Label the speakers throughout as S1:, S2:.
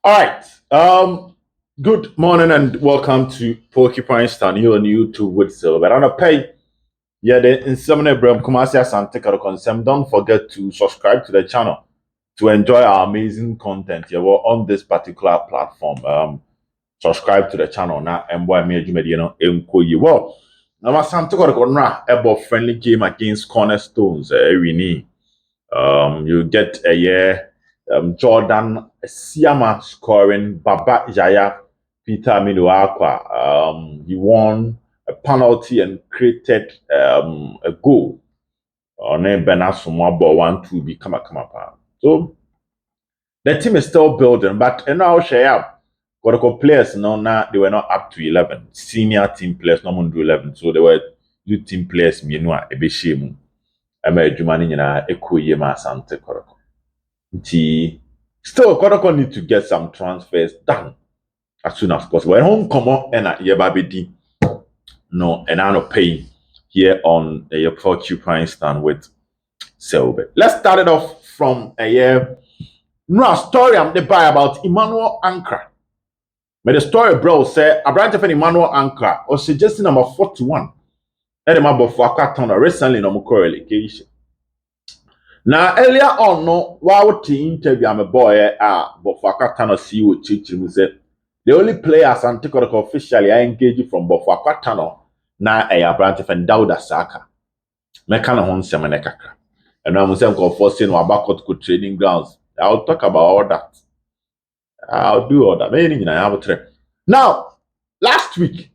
S1: All right. Good morning and welcome to Goalkeeper here on YouTube with Silver. On a pay, yeah, the in some Bram Kumasi ASANTE consent. Don't forget to subscribe to the channel to enjoy our amazing content. Yeah, we're on this particular platform. Subscribe to the channel now and boy me well. Now ASANTE about friendly game against Cornerstones every knee. You get a year. Jordan Siama scoring, Baba Jaya, Peter Minuakwa. He won a penalty and created a goal. On Benasuma ball 1-2 become a come up. So the team is still building, but now share up. Kotoko players now they were not up to 11. Senior team players no do 11. So they were youth team players mienua ebe shemu. Ema adwuma ni nyina ekoye ma ASANTE Kotoko. Still, Kotoko need to get some transfers done as soon as possible. And home come on and Yebabedi no and I not paying here on a porcupine stand with Selbe. Let's start it off from a year. No story I'm the buy about Emmanuel Ankrah. But the story, bro, say a branch of Emmanuel Ankrah or suggesting number 41. And the about for a recently no more relegation. Now earlier on, no, while the interview I'm a boy, but for Akatano see what Chichim said. The only player ASANTE Kotoko officially I engage from Bofo Akatano na a branch of Dauda Saka. Mekana hon semenekaka. And I'm saying forcing about Kotoko training grounds. I'll talk about all that. I'll do all that. Meaning I have a trip. Now, last week,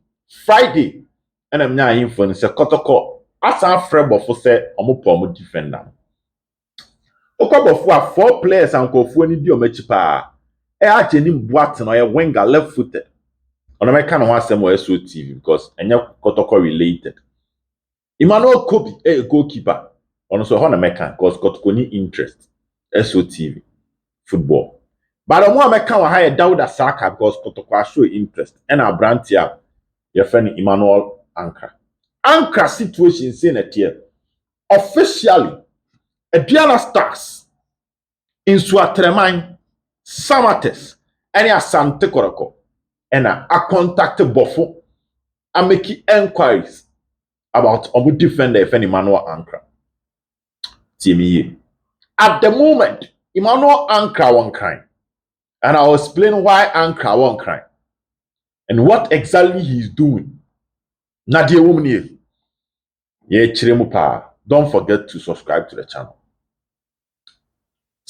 S1: Friday, and I'm now in for say Kotoko. As our friend Bofo said, I'm defender. Okobofo 4 players and Kofo ni di omechi pa. Acheni Boateng no winger left footed. On make kind of one same SO TV because enya Kotoko related. Emmanuel Kobe a goalkeeper. On so how make because Kotoko ni interest SO TV football. But the one make kind of hire Dauda Saka because Kotoko show interest and our brand here your friend Emmanuel Ankrah. Ankrah situation saying it here. Officially Aduana Stars in Suatreman Samates and ASANTE Kotoko and I contacted Bofo and make inquiries about Obu defender if Emmanuel Ankrah. Timmy. At the moment, Emmanuel Ankrah won't cry. And I'll explain why Ankrah won't cry and what exactly he's doing. Nadia woman here. Don't forget to subscribe to the channel.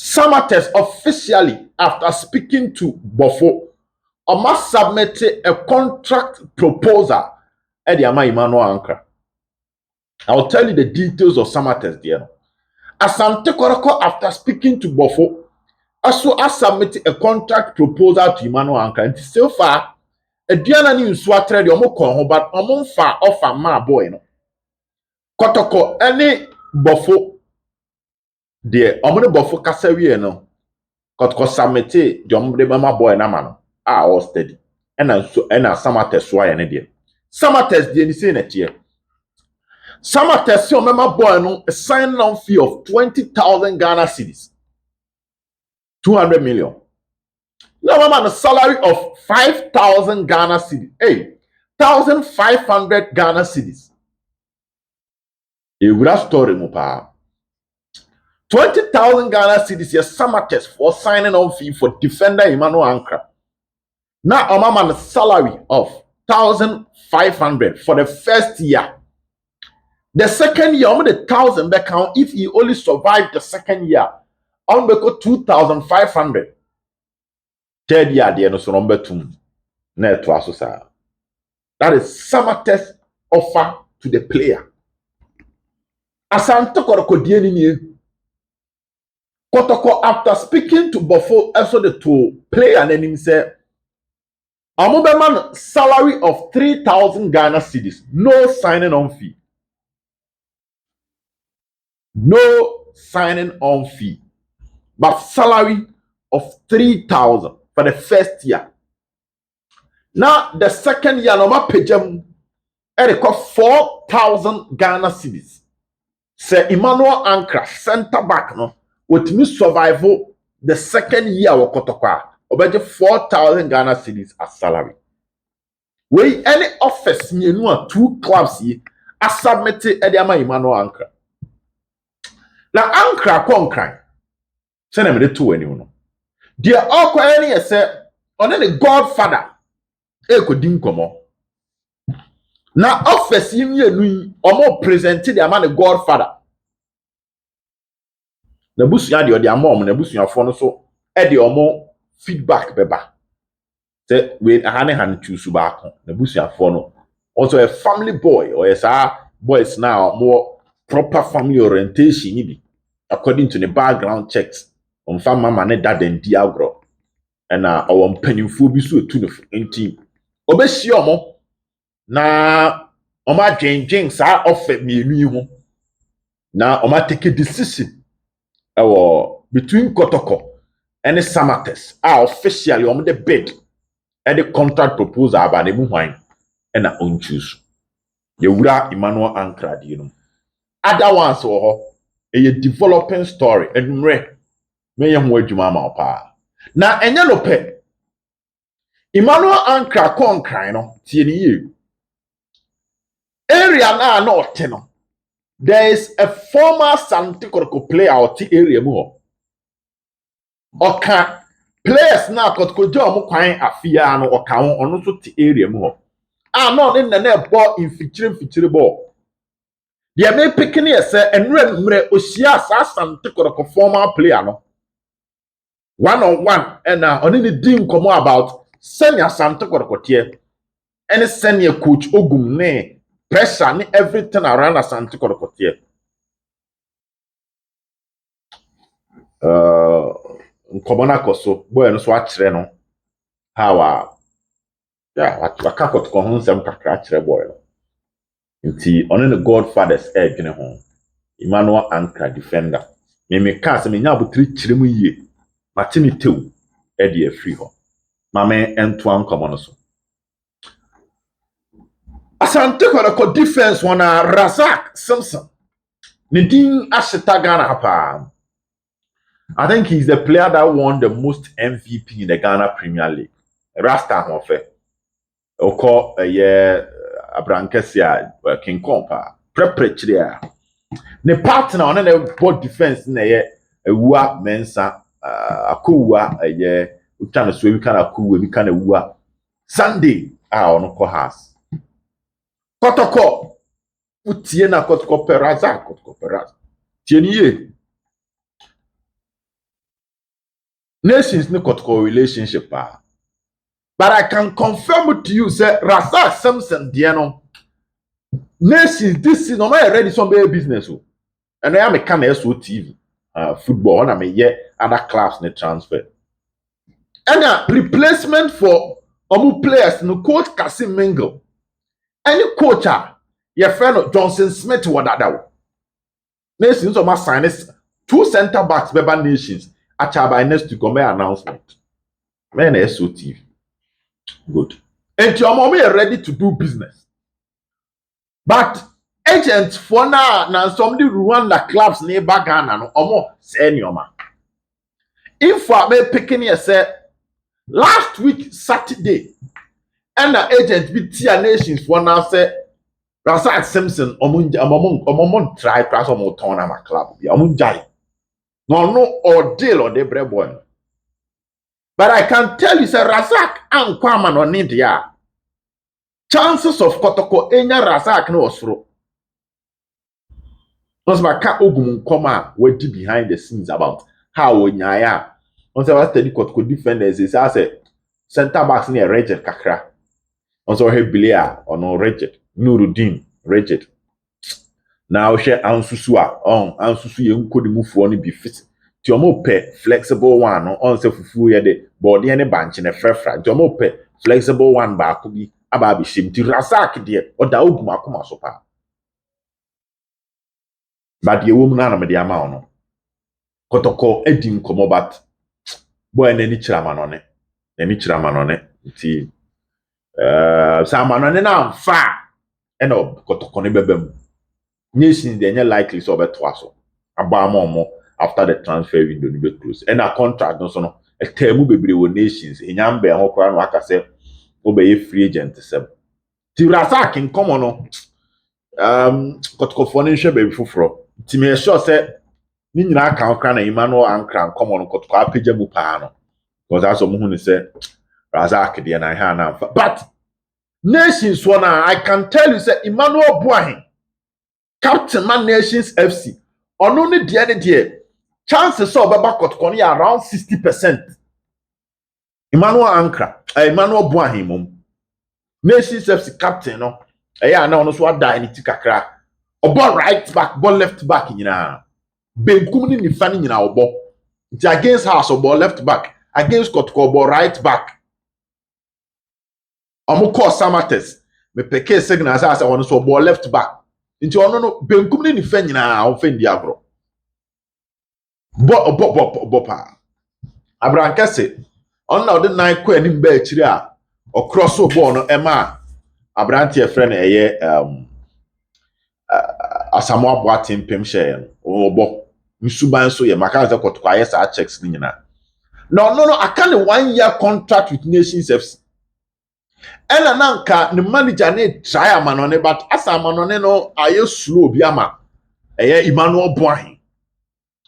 S1: Samates officially, after speaking to Bofo, must submit a contract proposal at the Emmanuel Ankrah. I'll tell you the details of Samates there. ASANTE Kotoko, after speaking to Bofo, also submitted a contract proposal to Emmanuel Ankrah. And so far, a Diana ni Swatre the Omoko, but Omonfa offer ma boy no. Kotoko any Bofo. The omne Bofo kasawie no Kotoko submit the omne mama boy na man all steady and so and Samates why and there Samates the say net here Samates your mama boy no a sign on fee of 20,000 Ghana cedis 200 million no mama a salary of 5,000 Ghana cedis 1,500 Ghana cedis a good story mo pa 20,000 Ghana cedis yes Samates for signing on fee for defender Emmanuel Ankrah. Now a man salary of 1,500 for the first year. The second year, only the 1,000 back count if he only survived the second year. On go 2,500. Third year, the no number 2. Net to that is Samates offer to the player. ASANTE Kotoko Kotoko, after speaking to Bofo, also the two player and then him said, man salary of 3,000 Ghana cedis, no signing on fee. No signing on fee. But salary of 3,000 for the first year. Now the second year, no ma pejam, it cost 4,000 Ghana cedis. Say Emmanuel Ankrah, center back, no, with me survival the second year of Kotoko. obeje 4,000 Ghana cedis as salary. We any office me no 2 clubs yi asubmit e dey ama Emmanuel Ankrah. Na Ankrah konkran. Se na me dey to ani no. The okwa any say on the godfather e ko din komo. Na office yi mienu yi omo present the ama the godfather. Na busua de amom na busuafo no so e de omo feedback beba. Say we han choose back na busuafo no. Also a family boy or yes boys now more proper family orientation be according to the background checks on fam mama ne dad and diagro and our mpanimfo bi so etu no team obehia omo na omo adwenjen sa offer mienu yi ho na omo take a decision between Kotoko and Samates officially omo the bid and the contract proposal about the hwan and na on choose Yewura Emmanuel Ankrah di no. Other ones wo a developing story enumre me ye ho adwuma ma pa. Na enye no pe. Emmanuel Ankrah konkran no tie ni ye. Area na ote no. There is a former ASANTE Kotoko player out area mu ho. Oka players na Kotoko je omo kwan afia no oka ho ono so te area mu ho. No na ball in feature ball. The me picking here say enumre ohia ASANTE Kotoko former player no. One and on the din come about senior ASANTE Kotoko tie and senior coach Ogum ne pressure ne everything around ASANTE Kotoko tie. Nkomona koso boy no so akire no how waka Kotoko ho nsem kakra akire boy no. Nti on the godfather's edge ne ho Emmanuel Ankrah defender me ka se me nya abotri kiremu yie matini tew e de free ho mame ento ankomo no so ASANTE Kotoko defense wana Razak Simpson Nidin Ashita Ghana pa. I think he's the player that won the most MVP in the Ghana Premier League. Rasta Hofe. Oko Abrankesia King Kompa. Prepare. Ne partner on the board defense na Ewa Mensa Akuwa Utana so we can Akuwa we can Ewa Sunday on Kohas. Kotoko utie na Kotoko Peraza Kotoko Peraza. Tieniye Nations no Kotoko relationship but I can confirm to you say Razak Simpson Diano Nations this is no ready some business and I am a can SO TV football and I may other class ne transfer and a replacement for players no coach Kasim Mingle any coacher your friend Johnson Smith wadada Nations o ma sign 2 center backs beba Nations by next to come announcement. Men SOT. Good. And your mommy are ready to do business. But agents for now somebody Rwanda clubs nearby Ghana no omo senior man. If I may picking here say last week Saturday and the agent be Tia Nations for now say Razak Simpson omon try class omo turn am club. Omo jai. No ordeal or the bread boy. But I can tell you, sir, Razak and Kwaman on India. Chances of Kotoko enya Razak no osro. Because my cat Ogum Koma were deep behind the scenes about how Nyaya. Once I was studying Kotoko defenders, is I said center backs near Reged Kakra. Also, he Bilia or no Reged, Nuruddin, Reged. Now, share Ansusua on Ansusu Yanko the move for only be fit. Tiomo pe flexible one on se fufu ye de body any bunch in a frefra. Tiomo pe flexible one ba kubi ababi shim ti Razak de or da oguma kuma sopa. But ye woman na me de ama ono. Kotoko edim komo but boy na ni chiraman on it. Ni chiraman on it. Ti sa manone na mfa eno Kotoko ne bebem. Nations they are likely so better so. Abba more after the transfer window be close. And a contract no so no a term bebre wo nations enyam be ho kora no aka se wo be free agent sem ti Razak in common no Kotoko no hwe be foforo ti me sure se ni nyina kan kra na Emmanuel Ankrah common Kotoko apagya mu pa no because as omo hu ni se Razak de na ha na but nations one I can tell you say Emmanuel Boahene captain man Nations FC ono ne de chances of Baba Kotoko ni around 60%. Emmanuel Ankrah, Emmanuel Boahene mom. Nations FC captain no. Na ono so ada ni tikakra. Obo right back, ball left back nyina. Benkum ni nifa ni nyina obo. Nti against House obo left back, against Kotoko obo right back. Omo call Samates. Me peke signal as ono so obo left back. Nti ono no benkum ni nifa nyina ofendi agro. Bo pa. Abrankase on na odi nine kwa ni mba akiri a o cross ball no ema abrante e friend eye Asamoah Boateng pem share obo nsuban so ye maka ze Kotoko aye sa checks ni nyina no aka ne 1 year contract with Nations FC ena nanka ne manager ne try amanone but asa amanone no aye slow bi ama eye Emmanuel Boahene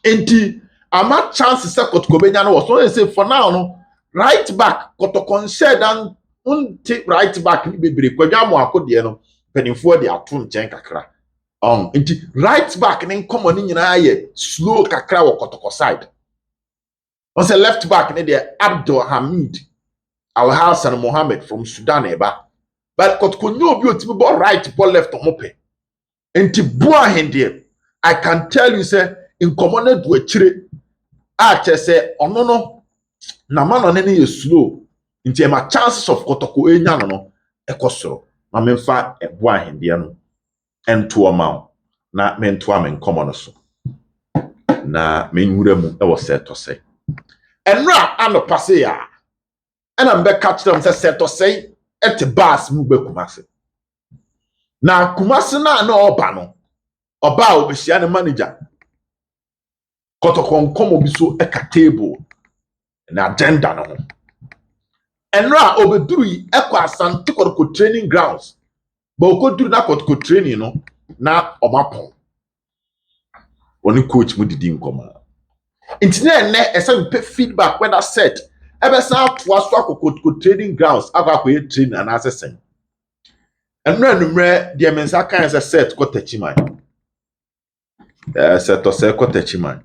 S1: enti ama chance say Kotoko benya no so say for now no right back Kotoko said and take right back ni bebre kwadwa mo akode no penifo de ato nchen kakra enti right back ni nkomo ni nyina aye slow kakra wo Kotoko side on say left back ni de Abdul Hamid Al Hassan Mohammed from Sudan eba but Kotoko no bi otimi ball right ball left omope enti Boahene de I can tell you say in common do akire a say ono no na man on any slow nti ma chances of Kotoko enya no ekosoro ma memfa Boahene de no ento amount na mento am common so na menwura mu e wo Seth Osei enra anopase ya ena mbe catch them say Seth Osei ete bus mu be Kumase na Kumase na oba no oba obehia ne manager Kotoko nkomo bi so eka table na agenda no enra obeduru ekwa Asante Kotoko training grounds ba okoduru na Kotoko training no na omapon oni coach mu didi nkoma intine ene ese mpe feedback when that set ebesa to aso Kotoko training grounds akwa training and assessing enra numre de mensa kan ese set kotachiman Seth Osei kotachiman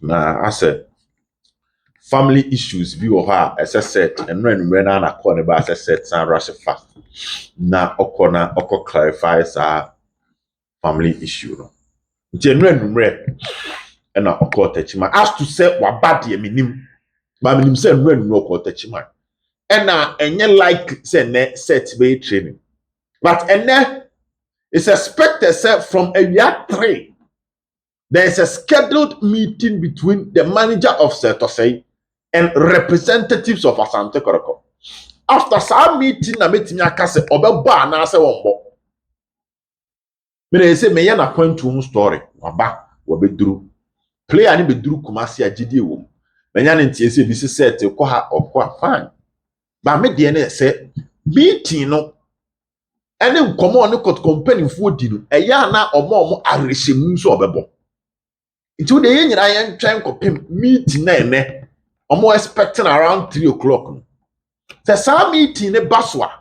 S1: na ase family issues bi wo ha ese set enra numre na call ne ba ase set san rush fast na oko clarify sa family issue no enra numre na oko tachiman as to say wabade minim ba minim say enra numre oko tachiman na enye like say ne set be training but ene is expected say from a year 3 there is a scheduled meeting between the manager of Seth Osei and representatives of Asante Kotoko. After some meeting na metimi aka se obeba na se wonbo. Me say me ya na point to story waba wabeduru. Player ni beduru Kumase agide wo. Menya ne ntie se bi se set ko ha okwa fine. Ba me de na se meeting no ene nkomo ne Kotoko mpanimfo di no eya na omo arehemu so obebo. Nti de nyina yen twen kopem meeting na ene omo expecting around 3 o'clock no. Se sa meeting ne baswa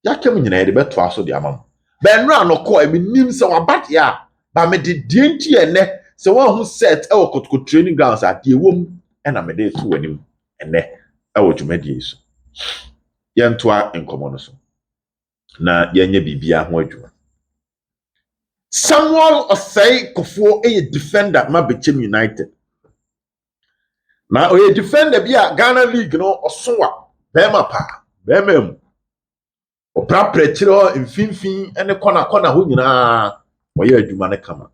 S1: yakem nyina de beto aso de amam. Ba nra no ko e nim se wabat ya ba me de nti ene se won hu set e wo Kotoko training grounds ade wom e na me de to wanim ene e wo dwumadi so. Yen toa enkomo no so. Na yenye bibia ho adwuma. Samuel Osei Kuffour a defender ma Bechem United. Na o defender bi a Ghana League no osowa bema pa bema o pra prechiro mfimfin ene kona ho nyina oye adwuma ne kama.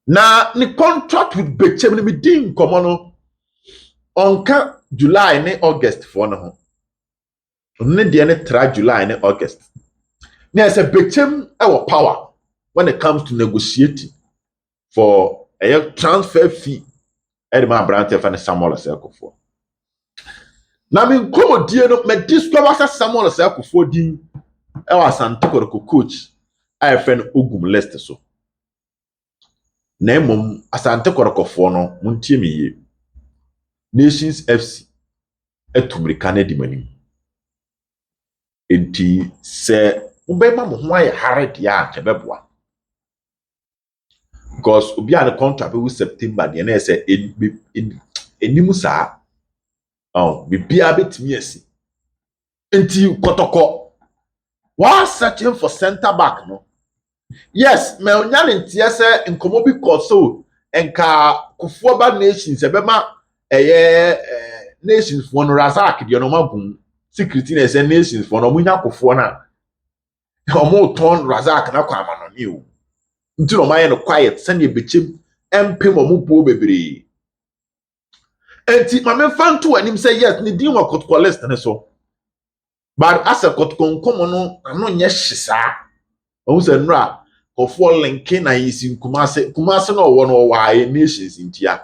S1: Na ni contract with Bechem ni medin komo no onka July ne August for no ho. Ne de ne tra July ne August. Na say Bechem our power when it comes to negotiating for a transfer fee Edema Brante fan Samuel Osei Kuffour. Na me nkomodie no me discover sa Samuel Osei Kuffour din e wa Asante Kotoko coach a friend Ogum list so. Na emom Asante Kotoko no muntie me ye. Nations FC etumrika na di manim. Enti se ubema mo ho aye hard ya kebeboa. Because obi an contract be September de na say enimu saa. Bibia betimi asi. Enti Kotoko was searching for center back no. Yes, me onya ntie se nkomo bi koso enka Kuffour ba nations ebema nations for no Razak de no mabum secret na say nations for no munya Kuffour na omo ton Razak na kwa manoni o nti no maye no quiet send e bechem empem omo po bebre enti mame fanto anim say yes ni din wa Kotoko list ne so but as a Kotoko nkomo no ano nye hyesa o se nra Kuffour linking na yisi kumase no wo no wa nations ntia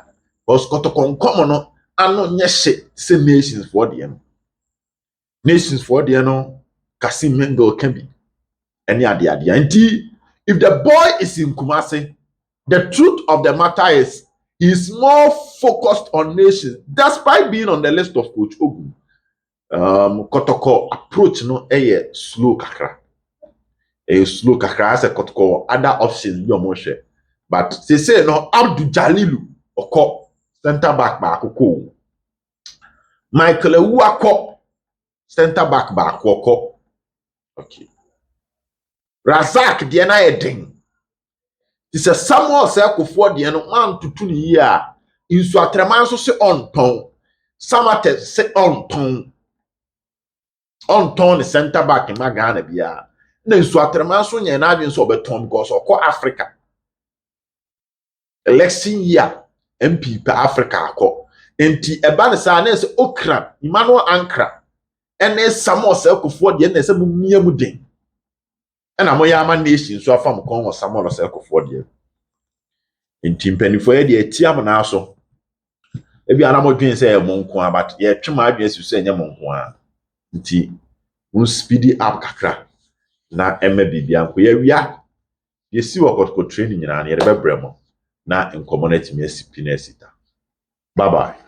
S1: because Kotoko nkomo no ano nye hye se nations for de no nations for de no Kasim Mengo can be any ade nti if the boy is in Kumasi, the truth of the matter is he's more focused on nations despite being on the list of Coach Ogum. Kotoko approach no slow kakra. Slow kakra as a Kotoko other options you mo share. But say no Abdul Jalilu oko center back ko. Michael Ewuako center back oko. Okay. Razak de na edin. It's a Samuel Osei Kuffour de no man tutu ni yi a insu atreman so se onton. Samate se onton the center back in Ghana bia. Na insu atreman so nya na adwen so obeton because okọ Africa. Election year MP per Africa akọ. Enti eba ne sa na se okra Emmanuel Ankrah. Ene Samuel Osei Kuffour de na se mu mia mu den. Ena mo ya ama nation so afam kon Samuel Osei Kuffour de. Enti mpanifo ye de atiam na so. Ebi ana mo dwen se e mo nko but ye twema adwen si so enye mo nko a. Nti un speedy up kakra na emme bibia nko ye wia. Ye si wo Kotoko training nyina na ye de bebremo na in community me asipina asita. Bye bye.